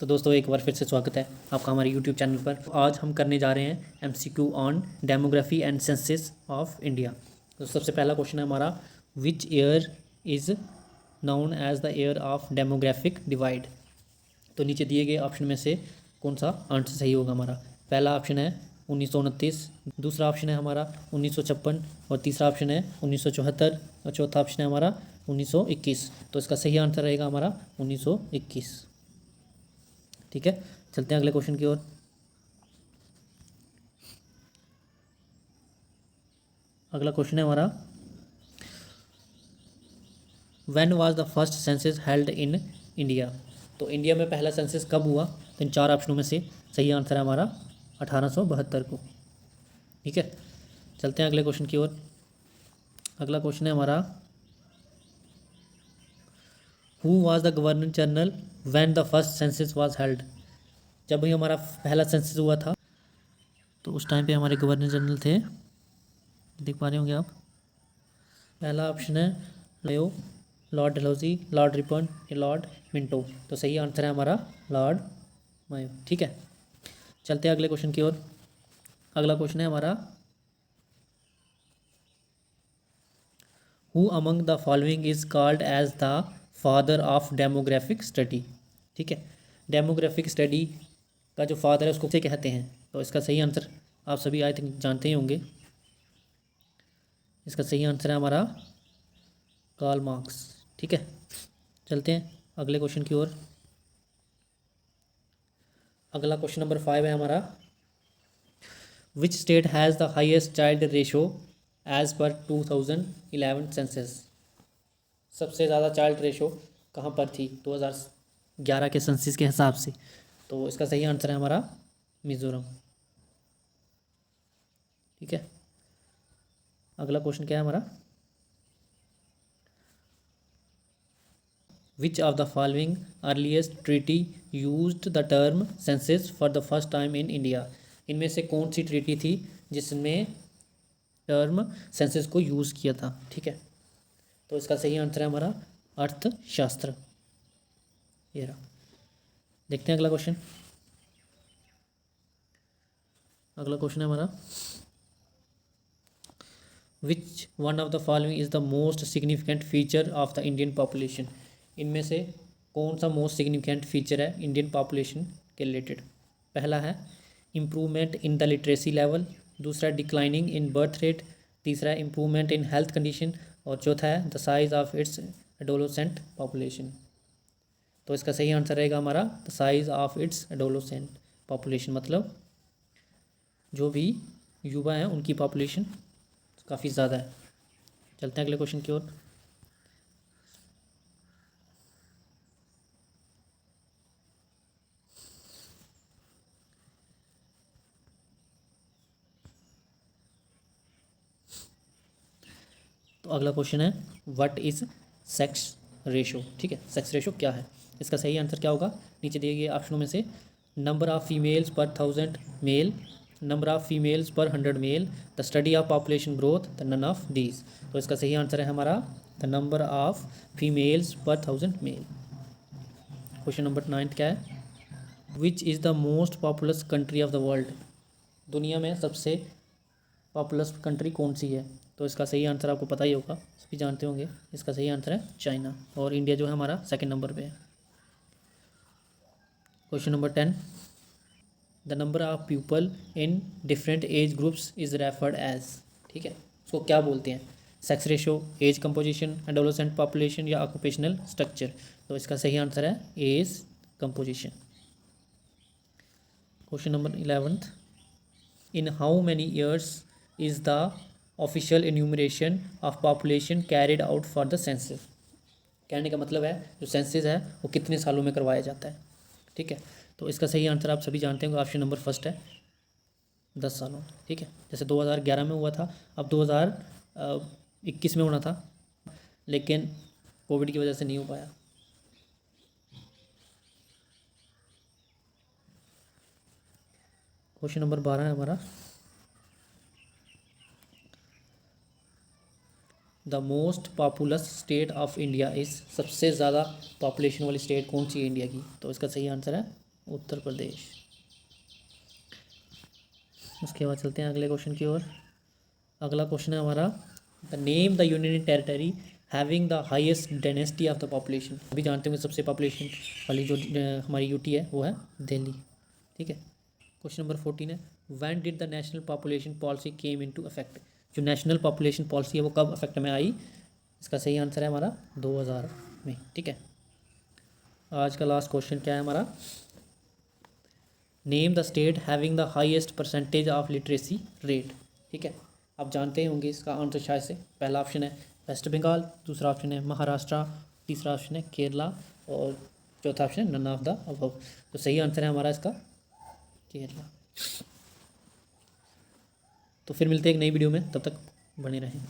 दोस्तों एक बार फिर से स्वागत है आपका हमारे यूट्यूब चैनल पर। आज हम करने जा रहे हैं MCQ on demography and census of India. तो सबसे पहला क्वेश्चन है हमारा, which year is known as the year of demographic divide. तो नीचे दिए गए ऑप्शन में से कौन सा आंसर सही होगा हमारा। पहला ऑप्शन है 1929, दूसरा ऑप्शन है हमारा 1956 और तीसरा ऑप्शन है 1974 और चौथा ऑप्शन है हमारा 1921। तो इसका सही आंसर रहेगा हमारा 1921। ठीक है, चलते हैं अगले क्वेश्चन की ओर। अगला क्वेश्चन है हमारा, when was the first census held in India. तो इंडिया में पहला सेंसस कब हुआ। तो इन चार ऑप्शनों में से सही आंसर है हमारा 1872 को। ठीक है, चलते हैं अगले क्वेश्चन की ओर। अगला क्वेश्चन है हमारा, who was the governor general when the first census was held. जब भी हमारा पहला सेंसस हुआ था तो उस टाइम पे हमारे गवर्नर जनरल थे, देख पा रहे होंगे आप। पहला ऑप्शन है लियो, लॉर्ड डलहौजी, लॉर्ड रिपन या लॉर्ड मिंटो। तो सही आंसर है हमारा लॉर्ड मायो। ठीक है, चलते हैं अगले क्वेश्चन की ओर। अगला क्वेश्चन है हमारा, who among the following is called as the father of demographic study. ठीक है, डेमोग्राफिक स्टडी का जो फादर है उसको क्या कहते हैं। तो इसका सही आंसर आप सभी आई थिंक जानते ही होंगे। इसका सही आंसर है हमारा कार्ल मार्क्स। ठीक है, चलते हैं अगले क्वेश्चन की ओर। अगला क्वेश्चन नंबर 5 है हमारा, which state has the highest child ratio as per 2011 census. सबसे ज़्यादा चाइल्ड रेशो कहाँ पर थी 2011 के सेंसस के हिसाब से। तो इसका सही आंसर है हमारा मिज़ोरम। ठीक है, अगला क्वेश्चन क्या है हमारा, which of the following earliest treaty used the term census for the first time in India. इनमें से कौन सी ट्रीटी थी जिसमें टर्म सेंसस को यूज़ किया था। ठीक है, तो इसका सही आंसर है हमारा अर्थशास्त्र। ये रहा, देखते हैं अगला क्वेश्चन। अगला क्वेश्चन है हमारा, which one of the following is the most significant feature of the Indian population. इनमें से कौन सा मोस्ट सिग्निफिकेंट फीचर है इंडियन पॉपुलेशन के रिलेटेड। पहला है improvement in the literacy level, दूसरा डिक्लाइनिंग इन बर्थ रेट, तीसरा है इम्प्रूवमेंट इन हेल्थ कंडीशन और चौथा है the size of its adolescent population. तो इसका सही आंसर रहेगा हमारा the size of its adolescent population, मतलब जो भी युवा हैं उनकी पॉपुलेशन काफ़ी ज़्यादा है। चलते हैं अगले क्वेश्चन की ओर। तो अगला क्वेश्चन है, व्हाट इज़ सेक्स रेशो। ठीक है, सेक्स रेशो क्या है। इसका सही आंसर क्या होगा, नीचे दिए गए ऑप्शनों में से नंबर ऑफ़ फीमेल्स पर 1000 mail, number of females per 100 male, the study of population growth, the none of these. तो इसका सही आंसर है हमारा द नंबर ऑफ़ फीमेल्स पर 1000 मेल। क्वेश्चन नंबर 9 क्या है, which is the most populous country of the world. दुनिया में सबसे पॉपुलस कंट्री कौन सी है। तो इसका सही आंसर आपको पता ही होगा, सभी जानते होंगे। इसका सही आंसर है चाइना, और इंडिया जो है हमारा सेकंड नंबर पे है। Question number 10, the number of people in different age groups is referred as. ठीक है, उसको क्या बोलते हैं, sex ratio, age composition, adolescent population या ऑक्यूपेशनल स्ट्रक्चर। तो इसका सही आंसर है age composition. Question number 11, in how many years is the official enumeration of population carried out for the census. कहने का मतलब है जो सेंसस है वो कितने सालों में करवाया जाता है। ठीक है, तो इसका सही आंसर आप सभी जानते होंगे, ऑप्शन नंबर फर्स्ट है 10 सालों। ठीक है, जैसे 2011 में हुआ था, अब 2021 में होना था, लेकिन कोविड की वजह से नहीं हो पाया। क्वेश्चन नंबर 12 है हमारा, the most populous state of India is. सबसे ज़्यादा पॉपुलेशन वाली स्टेट कौन सी है इंडिया की। तो इसका सही आंसर है उत्तर प्रदेश। उसके बाद चलते हैं अगले क्वेश्चन की ओर। अगला क्वेश्चन है हमारा, the name the union territory having the highest density of the population. अभी जानते होंगे सबसे पॉपुलेशन वाली जो हमारी यूटी है वो है दिल्ली। ठीक है। क्वेश्चन नंबर 14 है, when did the national population policy came into effect. जो नेशनल पॉपुलेशन पॉलिसी है वो कब इफेक्ट में आई। इसका सही आंसर है हमारा 2000 में। ठीक है। आज का लास्ट क्वेश्चन क्या है हमारा, name the state having the highest percentage of literacy rate. ठीक है। आप जानते होंगे इसका आंसर शायद से। पहला ऑप्शन है वेस्ट बंगाल, दूसरा ऑप्शन है महाराष्ट्र, तीसरा ऑप्शन है केरला और चौथा ऑप्शन है नन ऑफ द अबव। तो सही आंसर है हमारा इसका केरला। तो फिर मिलते हैं एक नई वीडियो में, तब तक बने रहें।